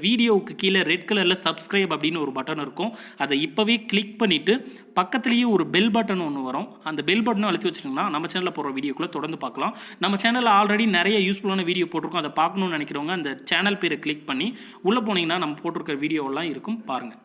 வீடியோவுக்கு கீழே ரெட் கலரில் சப்ஸ்கிரைப் அப்படின்னு ஒரு பட்டன் இருக்கும். அதை இப்போவே கிளிக் பண்ணிவிட்டு பக்கத்துலேயே ஒரு பெல் பட்டன் ஒன்று வரும். அந்த பெல் பட்டனும் அழுத்தி வச்சிங்கன்னா நம்ம சேனலில் போகிற வீடியோக்குள்ளே தொடர்ந்து பார்க்கலாம். நம்ம சேனலில் ஆல்ரெடி நிறைய யூஸ்ஃபுல்லான வீடியோ போட்டிருக்கோம். அதை பார்க்கணும்னு நினைக்கிறவங்க அந்த சேனல் பேரை கிளிக் பண்ணி உள்ளே போனீங்கன்னா நம்ம போட்டிருக்கிற வீடியோவெல்லாம் இருக்கும், பாருங்கள்.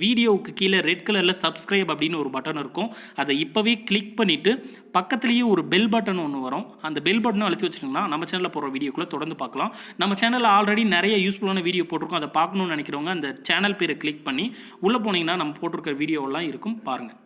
வீடியோவுக்கு கீழே ரெட் கலரில் சப்ஸ்கிரைப் அப்படின்னு ஒரு பட்டன் இருக்கும். அதை இப்போவே கிளிக் பண்ணிவிட்டு பக்கத்துலேயே ஒரு பெல் பட்டன் ஒன்று வரும். அந்த பெல் பட்டனும் அழுத்தி வச்சிங்கன்னா நம்ம சேனலில் போகிற வீடியோக்குள்ளே தொடர்ந்து பார்க்கலாம். நம்ம சேனலில் ஆல்ரெடி நிறைய யூஸ்ஃபுல்லான வீடியோ போட்டிருக்கோம். அதை பார்க்கணும்னு நினைக்கிறவங்க அந்த சேனல் பேரை கிளிக் பண்ணி உள்ளே போனீங்கன்னா நம்ம போட்டிருக்கிற வீடியோவெல்லாம் இருக்கும், பாருங்கள்.